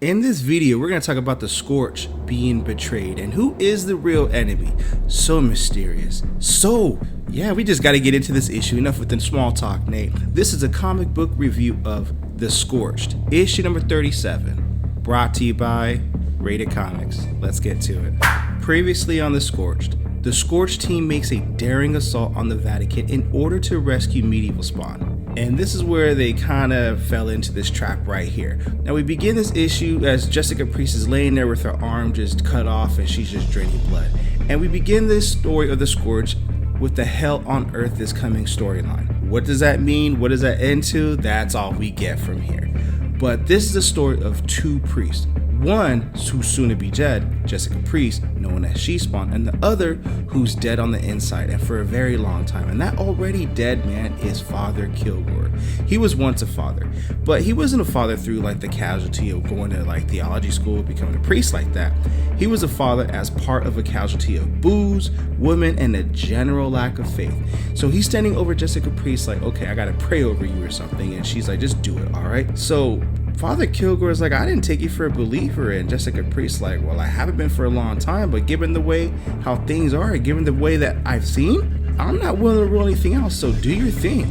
In this video, we're going to talk about the Scorched being betrayed and who is the real enemy. So mysterious. Yeah, we just got to get into this issue. Enough with the small talk, Nate. This is a comic book review of The Scorched, issue number 37, brought to you by RatedComics. Let's get to it. Previously on The Scorched team makes a daring assault on the Vatican in order to rescue medieval Spawn. And this is where they kind of fell into this trap right here. Now we begin this issue as Jessica Priest is laying there with her arm just cut off and she's just draining blood. And we begin this story of the Scorched with the Hell on Earth is Coming storyline. What does that mean? What does that end to? That's all we get from here. But this is the story of two priests. One who's soon to be dead, Jessica Priest, known as She-Spawn, and the other who's dead on the inside and for a very long time. And that already dead man is Father Kilgore. He was once a father, but he wasn't a father through like the casualty of going to like theology school, becoming a priest like that. He was a father as part of a casualty of booze, women, and a general lack of faith. So he's standing over Jessica Priest like, okay, I gotta pray over you or something. And she's like, just do it, all right? So Father Kilgore is like, I didn't take you for a believer. And Jessica Priest like, well, I haven't been for a long time, but given the way how things are, given the way that I've seen, I'm not willing to rule anything else, so do your thing.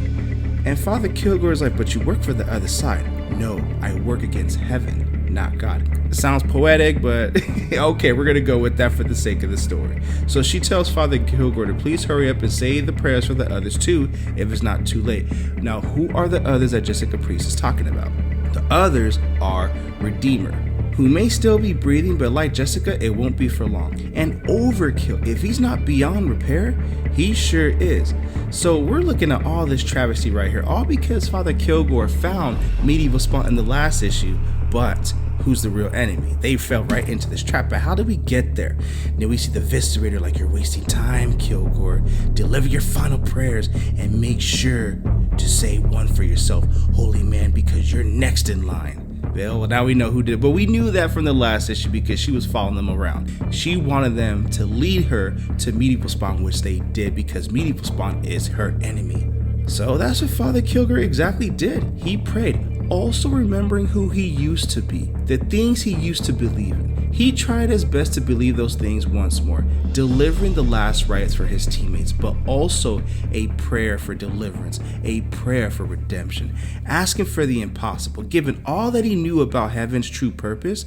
And Father Kilgore is like, but you work for the other side. No, I work against heaven, not God. It sounds poetic, but okay, we're gonna go with that for the sake of the story. So she tells Father Kilgore to please hurry up and say the prayers for the others too, if it's not too late. Now, who are the others that Jessica Priest is talking about? The others are Redeemer, who may still be breathing, but like Jessica, it won't be for long. And Overkill, if he's not beyond repair, he sure is. So we're looking at all this travesty right here, all because Father Kilgore found medieval Spawn in the last issue, but who's the real enemy? They fell right into this trap, but how did we get there? Now we see the Viscerator like, you're wasting time, Kilgore. Deliver your final prayers and make sure to say one for yourself, holy man, because you're next in line. Well, now we know who did it, but we knew that from the last issue because she was following them around. She wanted them to lead her to medieval Spawn, which they did because medieval Spawn is her enemy. So that's what Father Kilgore exactly did. He prayed, also remembering who he used to be, the things he used to believe in. He tried his best to believe those things once more, delivering the last rites for his teammates, but also a prayer for deliverance, a prayer for redemption, asking for the impossible, given all that he knew about heaven's true purpose.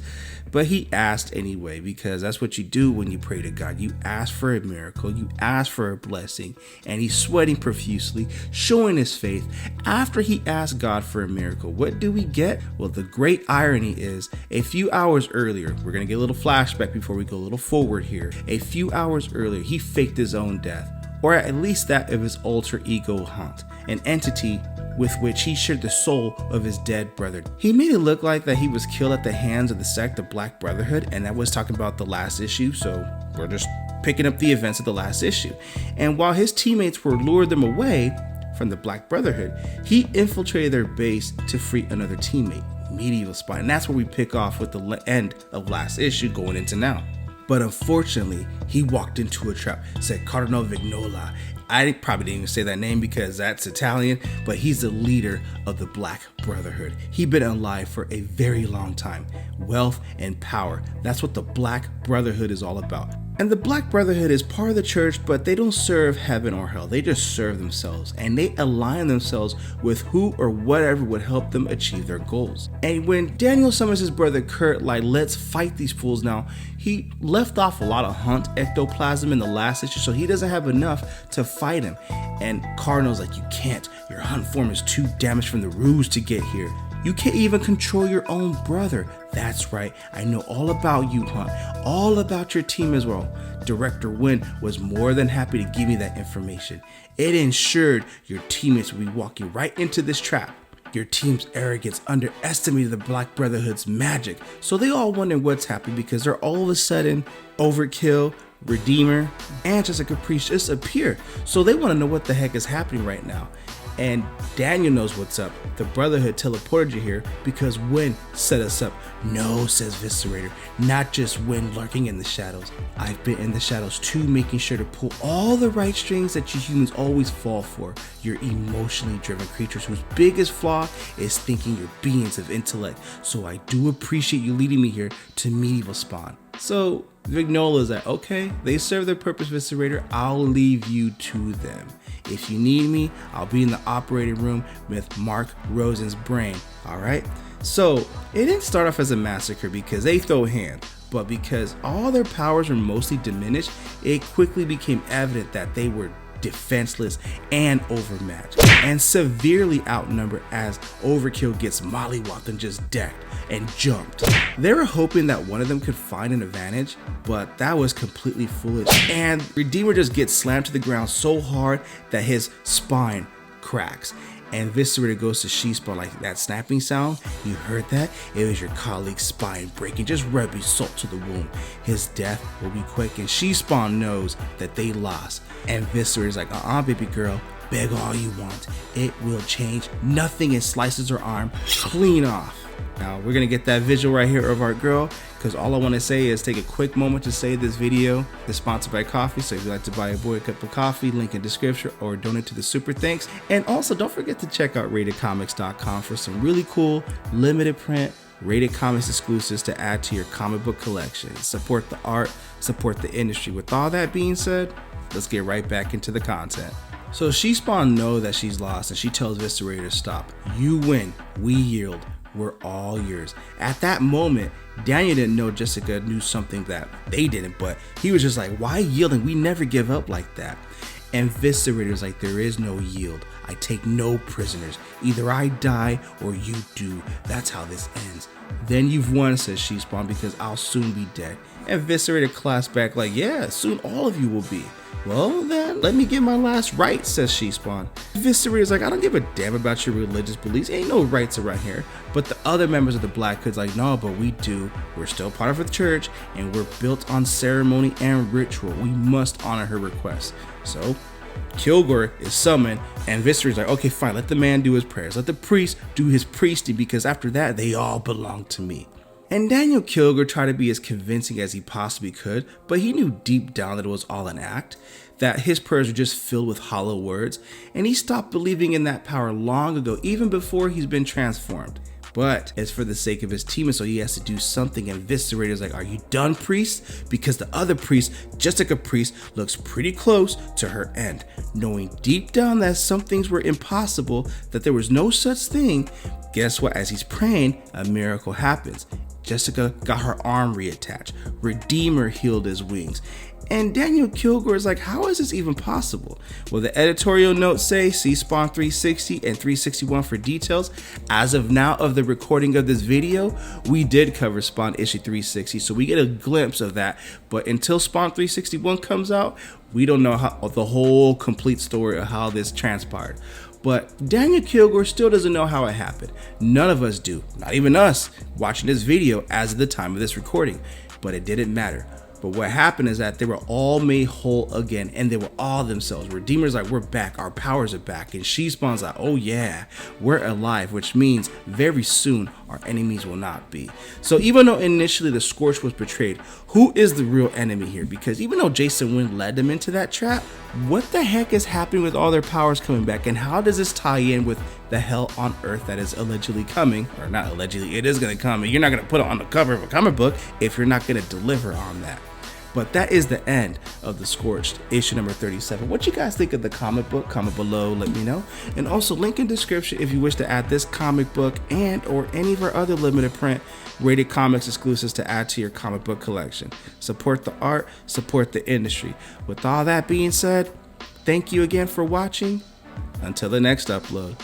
But he asked anyway, because that's what you do when you pray to God. You ask for a miracle, you ask for a blessing, and he's sweating profusely, showing his faith. After he asked God for a miracle, what do we get? Well, the great irony is a few hours earlier, we're going to get a little flashback before we go a little forward here. A few hours earlier, he faked his own death, or at least that of his alter ego Hunt, an entity with which he shared the soul of his dead brother. He made it look like that he was killed at the hands of the sect of Black Brotherhood, and that was talking about the last issue, so we're just picking up the events of the last issue. And while his teammates were lured them away from the Black Brotherhood, he infiltrated their base to free another teammate, Medieval Spawn, and that's where we pick off with the end of last issue going into now. But unfortunately, he walked into a trap, said Cardinal Vignola. I probably didn't even say that name because that's Italian, but he's the leader of the Black Brotherhood. He'd been alive for a very long time. Wealth and power, that's what the Black Brotherhood is all about. And the Black Brotherhood is part of the church, but they don't serve heaven or hell. They just serve themselves, and they align themselves with who or whatever would help them achieve their goals. And when Daniel summons his brother Kurt, like, let's fight these fools now, he left off a lot of Hunt ectoplasm in the last issue, so he doesn't have enough to fight him. And Cardinal's like, you can't. Your Hunt form is too damaged from the ruse to get here. You can't even control your own brother. That's right, I know all about you, Hunt, all about your team as well. Director Wynn was more than happy to give me that information. It ensured your teammates would be walking right into this trap. Your team's arrogance underestimated the Black Brotherhood's magic, so they all wonder what's happening because they're all of a sudden Overkill, Redeemer, and Jessica Priest just appear. So they want to know what the heck is happening right now. And Daniel knows what's up. The Brotherhood teleported you here because Wynn set us up. No, says Viscerator, not just Wynn lurking in the shadows. I've been in the shadows too, making sure to pull all the right strings that you humans always fall for. You're emotionally driven creatures whose biggest flaw is thinking you're beings of intellect. So I do appreciate you leading me here to medieval spawn. So Vignola's like, okay, they serve their purpose, Viscerator. I'll leave you to them. If you need me, I'll be in the operating room with Mark Rosen's brain. All right. So it didn't start off as a massacre because they throw hands, but because all their powers were mostly diminished, it quickly became evident that they were defenseless and overmatched and severely outnumbered as Overkill gets mollywopped and just decked and jumped. They were hoping that one of them could find an advantage, but that was completely foolish, and Redeemer just gets slammed to the ground so hard that his spine cracks. And Viscerator goes to She-Spawn like that snapping sound. You heard that? It was your colleague's spine breaking. Just rub your salt to the wound. His death will be quick, and She-Spawn knows that they lost. And Viscerator's like, baby girl, beg all you want. It will change nothing, and slices her arm clean off. Now we're gonna get that visual right here of our girl, because all I want to say is take a quick moment to say this video is sponsored by coffee. So if you'd like to buy a boy a cup of coffee, link in description, or donate to the super thanks. And also don't forget to check out RatedComics.com for some really cool limited print Rated Comics exclusives to add to your comic book collection. Support the art, support the industry. With all that being said, let's get right back into the content. So She-Spawn knows that she's lost, and she tells Viscerator to stop. You win, we yield. We're all yours. At that moment, Daniel didn't know Jessica knew something that they didn't, but he was just like, why yielding? We never give up like that. And Viscerator's like, there is no yield. I take no prisoners. Either I die or you do. That's how this ends. Then you've won, says She-Spawn, because I'll soon be dead. And Viscerator claps back like, yeah, soon all of you will be. Well then, let me get my last right, says She-Spawn. Viscerator's like, I don't give a damn about your religious beliefs. Ain't no rights around here. But the other members of the Black Hood's like, no, but we do. We're still part of the church, and we're built on ceremony and ritual. We must honor her request. So Kilgore is summoned, and Viscerator's like, okay, fine, let the man do his prayers. Let the priest do his priesting, because after that, they all belong to me. And Daniel Kilgore tried to be as convincing as he possibly could, but he knew deep down that it was all an act, that his prayers were just filled with hollow words, and he stopped believing in that power long ago, even before he's been transformed. But it's for the sake of his team, and so he has to do something, and Viscerator's like, are you done, priest? Because the other priest, Jessica Priest, looks pretty close to her end. Knowing deep down that some things were impossible, that there was no such thing, guess what? As he's praying, a miracle happens. Jessica got her arm reattached. Redeemer healed his wings. And Daniel Kilgore is like, how is this even possible? Well, the editorial notes say see Spawn 360 and 361 for details. As of now of the recording of this video, we did cover Spawn issue 360, so we get a glimpse of that. But until Spawn 361 comes out, we don't know how the whole complete story of how this transpired. But Daniel Kilgore still doesn't know how it happened. None of us do, not even us, watching this video as of the time of this recording. But it didn't matter. But what happened is that they were all made whole again, and they were all themselves. Redeemer's like, we're back, our powers are back. And She-Spawn's like, oh yeah, we're alive, which means very soon our enemies will not be. So even though initially the Scorched was betrayed, who is the real enemy here? Because even though Jason Wynn led them into that trap, what the heck is happening with all their powers coming back? And how does this tie in with the hell on earth that is allegedly coming? Or not allegedly, it is going to come. And you're not going to put it on the cover of a comic book if you're not going to deliver on that. But that is the end of the Scorched issue number 37. What you guys think of the comic book? Comment below, let me know. And also link in description if you wish to add this comic book and or any of our other limited print Rated Comics exclusives to add to your comic book collection. Support the art, support the industry. With all that being said, thank you again for watching. Until the next upload.